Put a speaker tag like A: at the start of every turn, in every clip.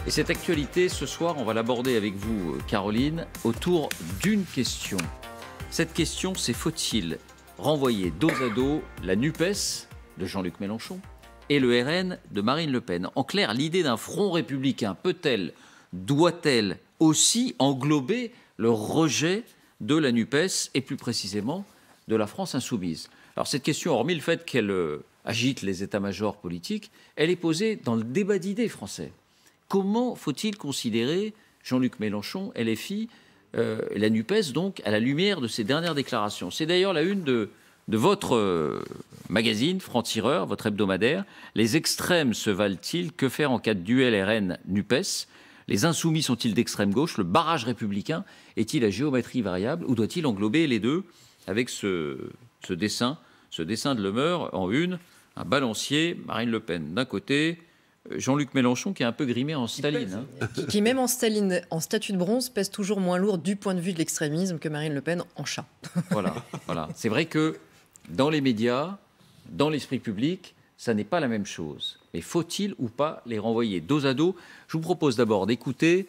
A: Et cette actualité, ce soir, on va l'aborder avec vous, Caroline, autour d'une question. Cette question, c'est faut-il renvoyer dos à dos la NUPES de Jean-Luc Mélenchon et le RN de Marine Le Pen? En clair, l'idée d'un front républicain peut-elle, doit-elle aussi englober le rejet de la NUPES et plus précisément de la France insoumise? Alors cette question, hormis le fait qu'elle agite les états-majors politiques, elle est posée dans le débat d'idées français. Comment faut-il considérer Jean-Luc Mélenchon, LFI, la NUPES, donc, à la lumière de ces dernières déclarations? C'est d'ailleurs la une de votre magazine, Franc-Tireur, votre hebdomadaire. Les extrêmes se valent-ils? Que faire en cas de duel RN-NUPES? Les insoumis sont-ils d'extrême gauche? Le barrage républicain est-il à géométrie variable? Ou doit-il englober les deux? Avec ce dessin de Lemeur en une, un balancier, Marine Le Pen d'un côté, Jean-Luc Mélenchon qui est un peu grimé en Staline.
B: Qui même en Staline, en statue de bronze, pèse toujours moins lourd du point de vue de l'extrémisme que Marine Le Pen en chat.
A: Voilà. C'est vrai que dans les médias, dans l'esprit public, ça n'est pas la même chose. Mais faut-il ou pas les renvoyer dos à dos? Je vous propose d'abord d'écouter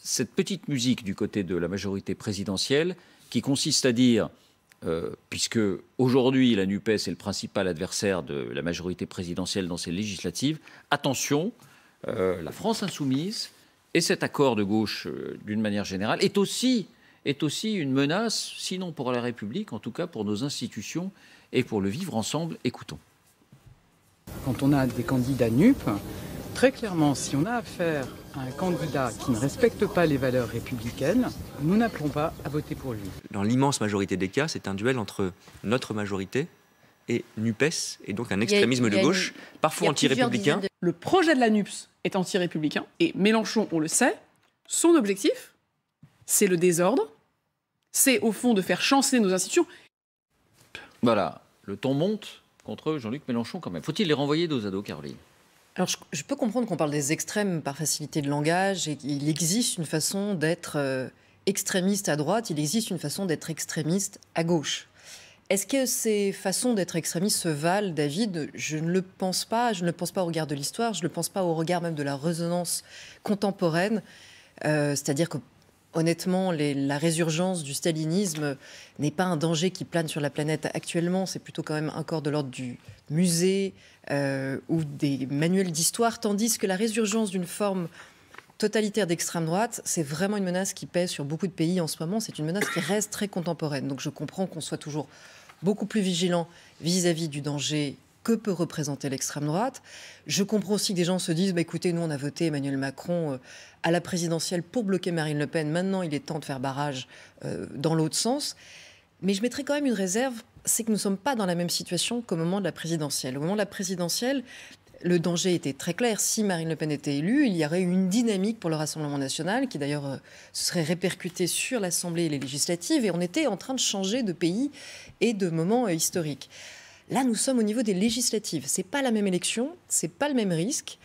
A: cette petite musique du côté de la majorité présidentielle qui consiste à dire, puisque aujourd'hui la NUPES est le principal adversaire de la majorité présidentielle dans ces législatives, attention, la France insoumise et cet accord de gauche d'une manière générale est aussi une menace, sinon pour la République, en tout cas pour nos institutions et pour le vivre ensemble. Écoutons.
C: Quand on a des candidats NUP, très clairement, si on a affaire à un candidat qui ne respecte pas les valeurs républicaines, nous n'appelons pas à voter pour lui.
D: Dans l'immense majorité des cas, c'est un duel entre notre majorité et NUPES, et donc un extrémisme de gauche, parfois anti-républicain.
E: Le projet de la NUPES est anti-républicain, et Mélenchon, on le sait, son objectif, c'est le désordre, c'est au fond de faire chanceler nos institutions.
A: Voilà, le ton monte contre Jean-Luc Mélenchon quand même. Faut-il les renvoyer dos à dos, Caroline?
B: Alors, je peux comprendre qu'on parle des extrêmes par facilité de langage et qu'il existe une façon d'être extrémiste à droite, il existe une façon d'être extrémiste à gauche. Est-ce que ces façons d'être extrémistes se valent, David? Je ne le pense pas. Je ne le pense pas au regard de l'histoire. Je ne le pense pas au regard même de la résonance contemporaine. C'est-à-dire que, honnêtement, la résurgence du stalinisme n'est pas un danger qui plane sur la planète actuellement. C'est plutôt quand même encore de l'ordre du musée ou des manuels d'histoire, tandis que la résurgence d'une forme totalitaire d'extrême droite, c'est vraiment une menace qui pèse sur beaucoup de pays en ce moment. C'est une menace qui reste très contemporaine. Donc je comprends qu'on soit toujours beaucoup plus vigilant vis-à-vis du danger que peut représenter l'extrême droite. Je comprends aussi que des gens se disent écoutez, nous on a voté Emmanuel Macron à la présidentielle pour bloquer Marine Le Pen. Maintenant, il est temps de faire barrage dans l'autre sens. Mais je mettrai quand même une réserve, c'est que nous ne sommes pas dans la même situation qu'au moment de la présidentielle. Au moment de la présidentielle, le danger était très clair. Si Marine Le Pen était élue, il y aurait eu une dynamique pour le Rassemblement national qui d'ailleurs se serait répercutée sur l'Assemblée et les législatives. Et on était en train de changer de pays et de moment historique. Là, nous sommes au niveau des législatives. C'est pas la même élection, c'est pas le même risque.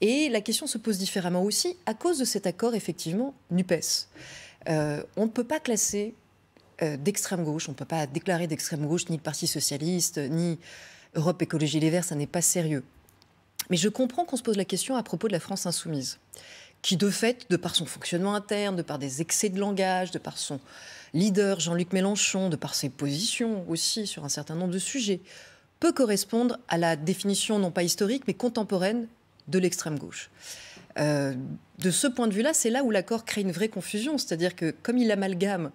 B: Et la question se pose différemment aussi à cause de cet accord, effectivement, NUPES. On ne peut pas classer d'extrême gauche, on ne peut pas déclarer d'extrême gauche ni le Parti socialiste, ni Europe Écologie Les Verts, ça n'est pas sérieux. Mais je comprends qu'on se pose la question à propos de la France insoumise, qui de fait, de par son fonctionnement interne, de par des excès de langage, de par son leader Jean-Luc Mélenchon, de par ses positions aussi sur un certain nombre de sujets, peut correspondre à la définition non pas historique mais contemporaine de l'extrême gauche. De ce point de vue-là, c'est là où l'accord crée une vraie confusion, c'est-à-dire que comme il amalgame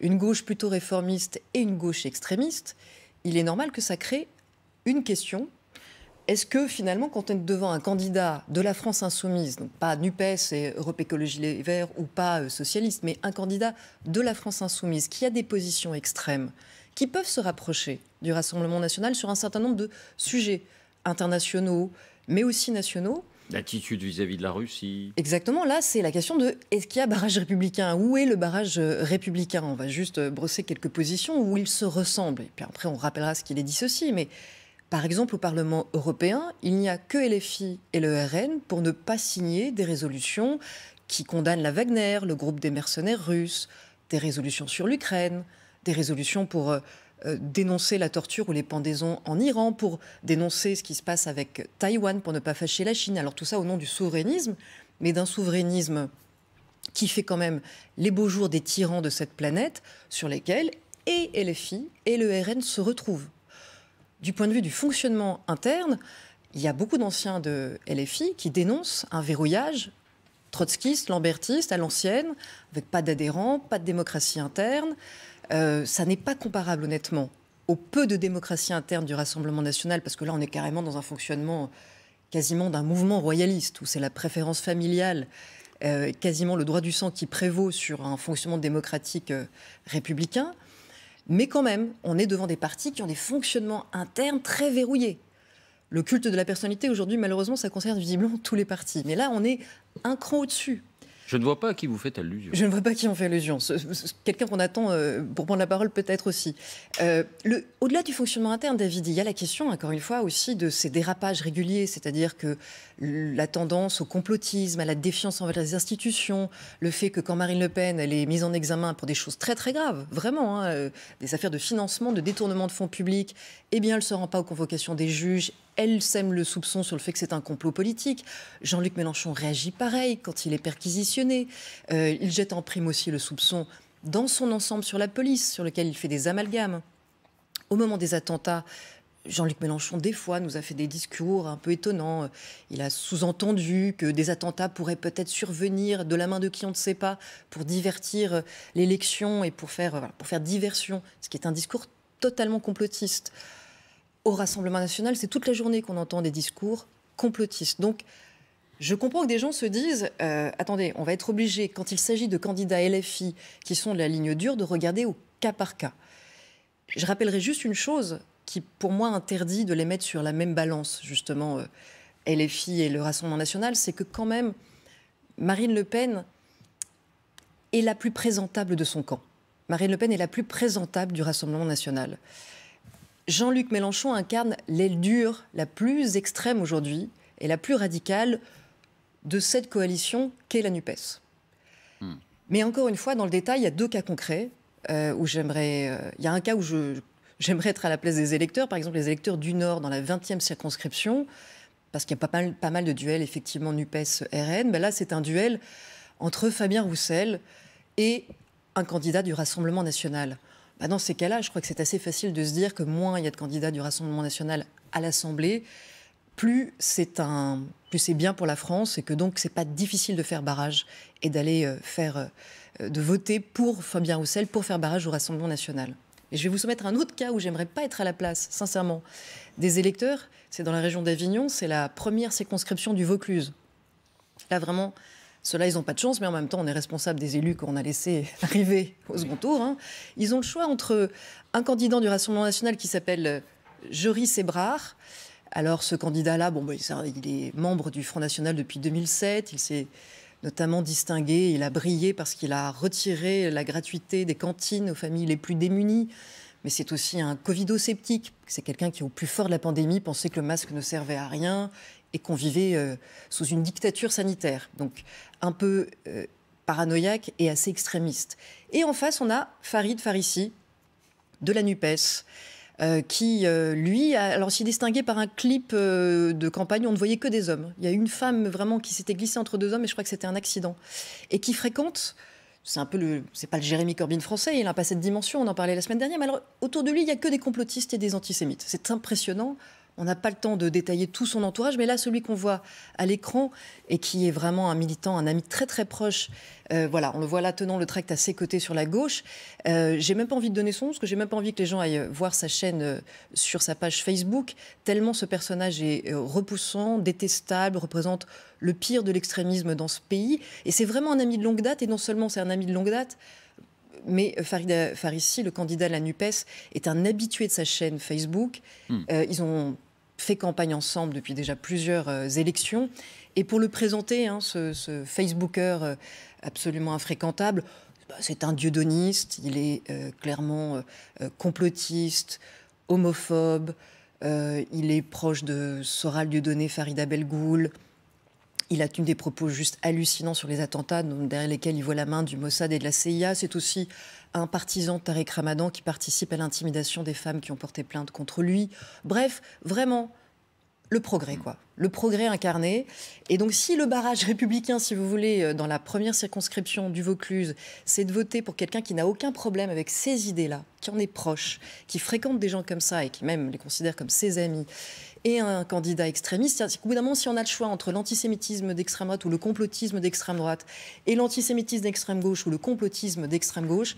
B: une gauche plutôt réformiste et une gauche extrémiste, il est normal que ça crée une question. Est-ce que finalement, quand on est devant un candidat de la France insoumise, donc pas NUPES et Europe Écologie Les Verts ou pas socialiste, mais un candidat de la France insoumise qui a des positions extrêmes, qui peuvent se rapprocher du Rassemblement national sur un certain nombre de sujets internationaux, mais aussi nationaux.
A: L'attitude vis-à-vis de la Russie.
B: Exactement, là, c'est la question de est-ce qu'il y a barrage républicain? Où est le barrage républicain? On va juste brosser quelques positions où ils se ressemblent. Et puis après, on rappellera ce qu'il est dissocié. Mais par exemple, au Parlement européen, il n'y a que LFI et le RN pour ne pas signer des résolutions qui condamnent la Wagner, le groupe des mercenaires russes, des résolutions sur l'Ukraine, des résolutions pour dénoncer la torture ou les pendaisons en Iran, pour dénoncer ce qui se passe avec Taïwan, pour ne pas fâcher la Chine. Alors tout ça au nom du souverainisme, mais d'un souverainisme qui fait quand même les beaux jours des tyrans de cette planète, sur lesquels et LFI et le RN se retrouvent. Du point de vue du fonctionnement interne, il y a beaucoup d'anciens de LFI qui dénoncent un verrouillage trotskiste, lambertiste, à l'ancienne, avec pas d'adhérents, pas de démocratie interne. Ça n'est pas comparable, honnêtement, au peu de démocratie interne du Rassemblement national, parce que là, on est carrément dans un fonctionnement quasiment d'un mouvement royaliste, où c'est la préférence familiale, quasiment le droit du sang qui prévaut sur un fonctionnement démocratique républicain. Mais quand même, on est devant des partis qui ont des fonctionnements internes très verrouillés. Le culte de la personnalité, aujourd'hui, malheureusement, ça concerne visiblement tous les partis. Mais là, on est un cran au-dessus.
A: Je ne vois pas à qui vous faites allusion.
B: Je ne vois pas à qui on fait allusion. Quelqu'un qu'on attend pour prendre la parole peut-être aussi. Au-delà du fonctionnement interne, David, il y a la question, encore une fois, aussi de ces dérapages réguliers, c'est-à-dire que la tendance au complotisme, à la défiance envers les institutions, le fait que quand Marine Le Pen elle est mise en examen pour des choses très très graves, vraiment, des affaires de financement, de détournement de fonds publics, eh bien elle ne se rend pas aux convocations des juges. Elle sème le soupçon sur le fait que c'est un complot politique. Jean-Luc Mélenchon réagit pareil quand il est perquisitionné. Il jette en prime aussi le soupçon dans son ensemble sur la police, sur lequel il fait des amalgames. Au moment des attentats, Jean-Luc Mélenchon, des fois, nous a fait des discours un peu étonnants. Il a sous-entendu que des attentats pourraient peut-être survenir de la main de qui on ne sait pas, pour divertir l'élection et pour faire diversion, ce qui est un discours totalement complotiste. Au Rassemblement national, c'est toute la journée qu'on entend des discours complotistes. Donc, je comprends que des gens se disent attendez, on va être obligé, quand il s'agit de candidats LFI qui sont de la ligne dure, de regarder au cas par cas. Je rappellerai juste une chose qui, pour moi, interdit de les mettre sur la même balance, justement, LFI et le Rassemblement national, c'est que quand même, Marine Le Pen est la plus présentable de son camp. Marine Le Pen est la plus présentable du Rassemblement national. Jean-Luc Mélenchon incarne l'aile dure la plus extrême aujourd'hui et la plus radicale de cette coalition qu'est la NUPES. Mais encore une fois, dans le détail, il y a deux cas concrets où j'aimerais... il y a un cas où j'aimerais être à la place des électeurs, par exemple les électeurs du Nord dans la 20e circonscription, parce qu'il y a pas mal de duels, effectivement, NUPES-RN. Ben là, c'est un duel entre Fabien Roussel et un candidat du Rassemblement national. Dans ces cas-là, je crois que c'est assez facile de se dire que moins il y a de candidats du Rassemblement national à l'Assemblée, plus c'est bien pour la France et que donc c'est pas difficile de faire barrage et d'aller de voter pour Fabien Roussel pour faire barrage au Rassemblement national. Et je vais vous soumettre un autre cas où j'aimerais pas être à la place, sincèrement, des électeurs. C'est dans la région d'Avignon, c'est la première circonscription du Vaucluse. Là, vraiment... Ceux-là, ils n'ont pas de chance, mais en même temps, on est responsable des élus qu'on a laissés arriver au second tour. Ils ont le choix entre un candidat du Rassemblement national qui s'appelle Joris Ebrard. Alors, ce candidat-là, il est membre du Front national depuis 2007. Il s'est notamment distingué, il a brillé parce qu'il a retiré la gratuité des cantines aux familles les plus démunies. Mais c'est aussi un covido-sceptique. C'est quelqu'un qui, au plus fort de la pandémie, pensait que le masque ne servait à rien et qu'on vivait sous une dictature sanitaire. Donc, un peu paranoïaque et assez extrémiste. Et en face, on a Farid Farissi, de la NUPES, qui, lui, s'est distingué par un clip de campagne où on ne voyait que des hommes. Il y a une femme, vraiment, qui s'était glissée entre deux hommes, et je crois que c'était un accident. Et qui fréquente... C'est pas le Jérémy Corbyn français, il n'a pas cette dimension, on en parlait la semaine dernière, mais alors, autour de lui, il n'y a que des complotistes et des antisémites. C'est impressionnant. On n'a pas le temps de détailler tout son entourage, mais là, celui qu'on voit à l'écran et qui est vraiment un militant, un ami très très proche, on le voit là tenant le tract à ses côtés sur la gauche. J'ai même pas envie de donner son nom, parce que j'ai même pas envie que les gens aillent voir sa chaîne sur sa page Facebook, tellement ce personnage est repoussant, détestable, représente le pire de l'extrémisme dans ce pays. Et c'est vraiment un ami de longue date, et non seulement c'est un ami de longue date, mais Farid Farissi, le candidat de la NUPES, est un habitué de sa chaîne Facebook. Ils ont fait campagne ensemble depuis déjà plusieurs élections. Et pour le présenter, ce Facebooker absolument infréquentable, c'est un dieudoniste, il est clairement complotiste, homophobe, il est proche de Soral Dieudonné, Farida Belgoul. Il a tenu des propos juste hallucinants sur les attentats, derrière lesquels il voit la main du Mossad et de la CIA. C'est aussi un partisan de Tariq Ramadan qui participe à l'intimidation des femmes qui ont porté plainte contre lui. Bref, vraiment, le progrès, quoi. Le progrès incarné. Et donc, si le barrage républicain, si vous voulez, dans la première circonscription du Vaucluse, c'est de voter pour quelqu'un qui n'a aucun problème avec ces idées-là, qui en est proche, qui fréquente des gens comme ça et qui même les considère comme ses amis, et un candidat extrémiste, c'est-à-dire qu'au bout d'un moment, si on a le choix entre l'antisémitisme d'extrême droite ou le complotisme d'extrême droite, et l'antisémitisme d'extrême gauche ou le complotisme d'extrême gauche,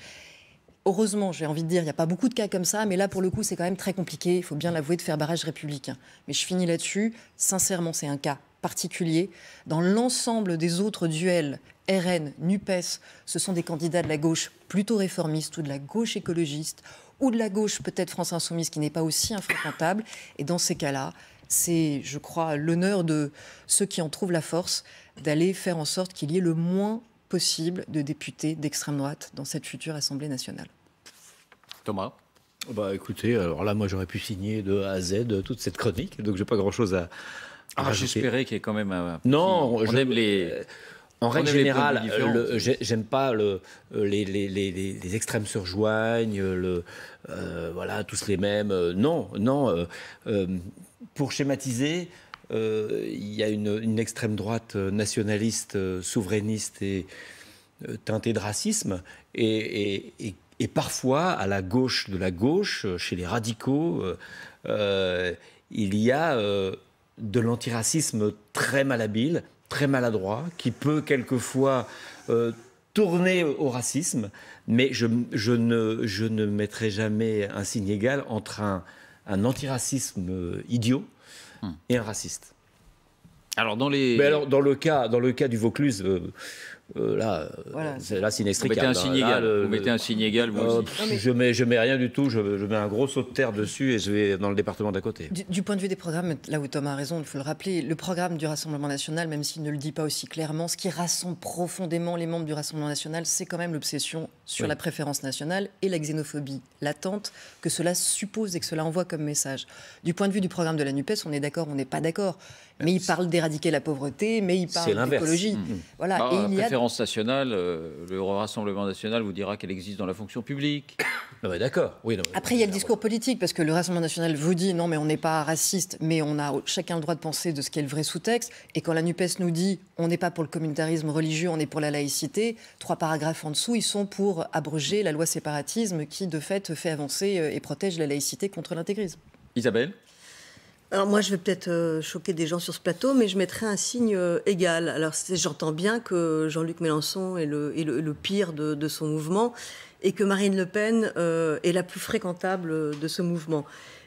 B: heureusement, j'ai envie de dire, il n'y a pas beaucoup de cas comme ça, mais là, pour le coup, c'est quand même très compliqué, il faut bien l'avouer, de faire barrage républicain. Mais je finis là-dessus, sincèrement, c'est un cas particulier. Dans l'ensemble des autres duels, RN, NUPES, ce sont des candidats de la gauche plutôt réformiste ou de la gauche écologiste, ou de la gauche peut-être France Insoumise qui n'est pas aussi infréquentable. Et dans ces cas-là, c'est, je crois, l'honneur de ceux qui en trouvent la force d'aller faire en sorte qu'il y ait le moins possible de députés d'extrême droite dans cette future Assemblée nationale.
A: Thomas ?
F: Écoutez, alors là, moi, j'aurais pu signer de A à Z toute cette chronique, donc j'ai pas grand-chose à rajouter.
A: J'espérais qu'il y ait quand même un...
F: Non,
A: on aime les...
F: En règle générale,
A: j'aime
F: pas les extrêmes se rejoignent, voilà, tous les mêmes. Non. Pour schématiser, il y a une extrême droite nationaliste, souverainiste et teintée de racisme, et parfois, à la gauche de la gauche, chez les radicaux, il y a de l'antiracisme très malhabile, très maladroit, qui peut quelquefois tourner au racisme, mais je ne mettrai jamais un signe égal entre un antiracisme idiot et un raciste.
A: Alors, dans
F: le cas du Vaucluse, là, c'est inextricable.
A: Vous mettez un signe égal, vous aussi.
F: Je mets rien du tout, je mets un gros saut de terre dessus et je vais dans le département d'à côté.
B: Du point de vue des programmes, là où Thomas a raison, il faut le rappeler, le programme du Rassemblement national, même s'il ne le dit pas aussi clairement, ce qui rassemble profondément les membres du Rassemblement national, c'est quand même l'obsession sur la préférence nationale et la xénophobie latente que cela suppose et que cela envoie comme message. Du point de vue du programme de la NUPES, on est d'accord, on n'est pas d'accord. Mais il parle d'éradiquer la pauvreté, mais il parle d'écologie. Voilà.
A: Et il y a préférence nationale, le Rassemblement national vous dira qu'elle existe dans la fonction publique.
F: D'accord. Oui,
B: après, il y a le discours politique, parce que le Rassemblement national vous dit non, mais on n'est pas raciste, mais on a chacun le droit de penser de ce qu'est le vrai sous-texte. Et quand la NUPES nous dit on n'est pas pour le communautarisme religieux, on est pour la laïcité, 3 paragraphes en dessous, ils sont pour abroger la loi séparatisme qui, de fait, fait avancer et protège la laïcité contre l'intégrisme.
A: Isabelle ?
G: Alors moi, je vais peut-être choquer des gens sur ce plateau, mais je mettrai un signe égal. Alors j'entends bien que Jean-Luc Mélenchon est le pire de son mouvement et que Marine Le Pen est la plus fréquentable de ce mouvement.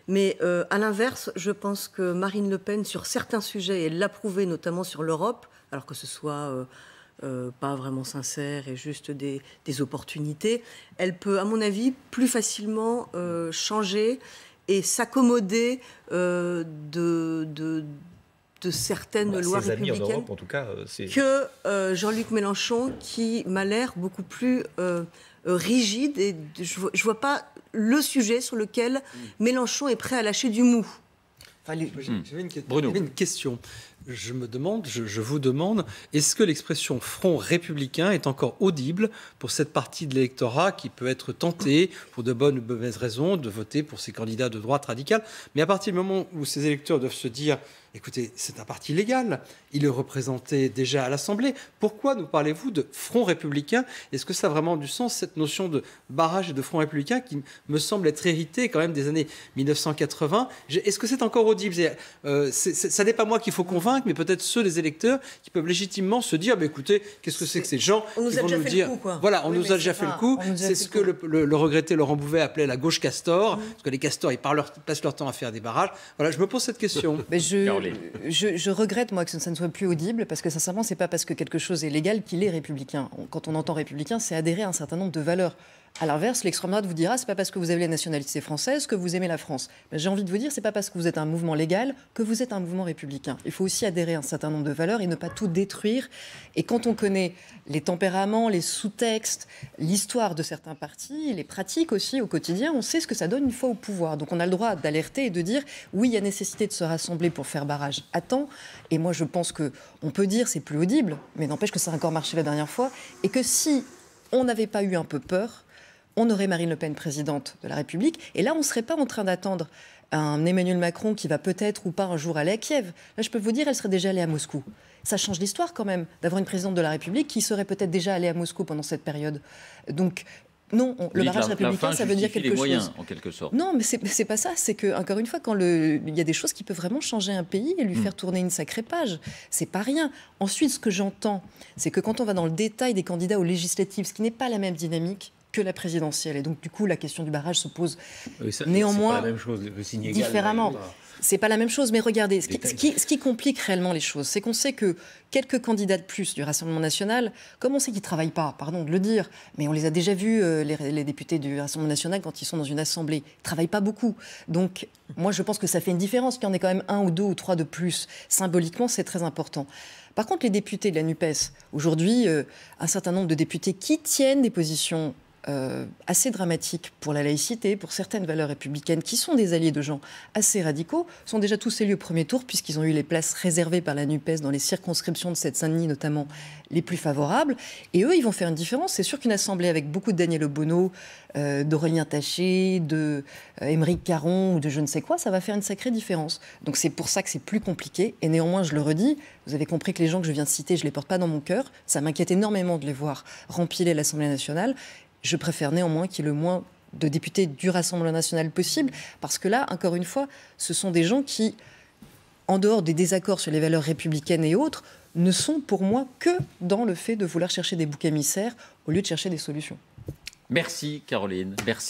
G: Mais à l'inverse, je pense que Marine Le Pen, sur certains sujets, et elle l'a prouvé notamment sur l'Europe, alors que ce soit pas vraiment sincère et juste des opportunités, elle peut, à mon avis, plus facilement changer et s'accommoder de certaines lois républicaines en Europe,
F: en tout cas,
G: que Jean-Luc Mélenchon, qui m'a l'air beaucoup plus rigide. Et je ne vois pas le sujet sur lequel Mélenchon est prêt à lâcher du mou.
H: J'avais une question. Je vous demande, est-ce que l'expression front républicain est encore audible pour cette partie de l'électorat qui peut être tentée, pour de bonnes ou de mauvaises raisons, de voter pour ces candidats de droite radicale, mais à partir du moment où ces électeurs doivent se dire écoutez, c'est un parti légal, il est représenté déjà à l'Assemblée, pourquoi nous parlez-vous de front républicain? Est-ce que ça a vraiment du sens, cette notion de barrage et de front républicain qui me semble être héritée quand même des années 1980? Est-ce que c'est encore audible? Ça n'est pas moi qu'il faut convaincre, mais peut-être ceux des électeurs qui peuvent légitimement se dire écoutez, qu'est-ce que c'est que ces gens qui vont nous dire voilà, on nous a déjà fait le coup. C'est ce que le regretté Laurent Bouvet appelait la gauche castor, parce que les castors ils passent leur temps à faire des barrages. Voilà, je me pose cette question.
B: Mais je regrette, moi, que ça ne soit plus audible, parce que sincèrement, c'est pas parce que quelque chose est légal qu'il est républicain. Quand on entend républicain, c'est adhérer à un certain nombre de valeurs. À l'inverse, l'extrême droite vous dira c'est pas parce que vous avez la nationalité française que vous aimez la France. Ben, j'ai envie de vous dire c'est pas parce que vous êtes un mouvement légal que vous êtes un mouvement républicain. Il faut aussi adhérer à un certain nombre de valeurs et ne pas tout détruire. Et quand on connaît les tempéraments, les sous-textes, l'histoire de certains partis, les pratiques aussi au quotidien, on sait ce que ça donne une fois au pouvoir. Donc on a le droit d'alerter et de dire oui, il y a nécessité de se rassembler pour faire barrage à temps. Et moi je pense qu'on peut dire c'est plus audible, mais n'empêche que ça a encore marché la dernière fois. Et que si on n'avait pas eu un peu peur, on aurait Marine Le Pen présidente de la République. Et là, on ne serait pas en train d'attendre un Emmanuel Macron qui va peut-être ou pas un jour aller à Kiev. Là, je peux vous dire, elle serait déjà allée à Moscou. Ça change l'histoire quand même, d'avoir une présidente de la République qui serait peut-être déjà allée à Moscou pendant cette période. Donc, non, le barrage républicain, ça veut dire quelque chose.
A: Moyens, en quelque sorte.
B: Non, mais c'est pas ça. C'est que, encore une fois, quand il y a des choses qui peuvent vraiment changer un pays et lui faire tourner une sacrée page, c'est pas rien. Ensuite, ce que j'entends, c'est que quand on va dans le détail des candidats aux législatives, ce qui n'est pas la même dynamique que la présidentielle. Et donc, du coup, la question du barrage se pose néanmoins
F: c'est pas la même chose, le signe égal,
B: différemment. C'est pas la même chose, mais regardez, ce qui complique réellement les choses, c'est qu'on sait que quelques candidats de plus du Rassemblement national, comme on sait qu'ils ne travaillent pas, pardon de le dire, mais on les a déjà vus, les députés du Rassemblement national, quand ils sont dans une assemblée, ils ne travaillent pas beaucoup. Donc, moi, je pense que ça fait une différence, qu'il y en ait quand même 1 ou 2 ou 3 de plus. Symboliquement, c'est très important. Par contre, les députés de la NUPES, aujourd'hui, un certain nombre de députés qui tiennent des positions assez dramatiques pour la laïcité, pour certaines valeurs républicaines, qui sont des alliés de gens assez radicaux, sont déjà tous élus au premier tour, puisqu'ils ont eu les places réservées par la NUPES dans les circonscriptions de Seine-Saint-Denis, notamment les plus favorables. Et eux, ils vont faire une différence. C'est sûr qu'une assemblée avec beaucoup de Daniel Obono, d'Aurélien Taché, de Émeric Caron ou de je ne sais quoi, ça va faire une sacrée différence. Donc c'est pour ça que c'est plus compliqué. Et néanmoins, je le redis, vous avez compris que les gens que je viens de citer, je ne les porte pas dans mon cœur. Ça m'inquiète énormément de les voir rempiler l'Assemblée nationale. Je préfère néanmoins qu'il y ait le moins de députés du Rassemblement national possible, parce que là, encore une fois, ce sont des gens qui, en dehors des désaccords sur les valeurs républicaines et autres, ne sont pour moi que dans le fait de vouloir chercher des boucs émissaires au lieu de chercher des solutions.
A: Merci Caroline, merci.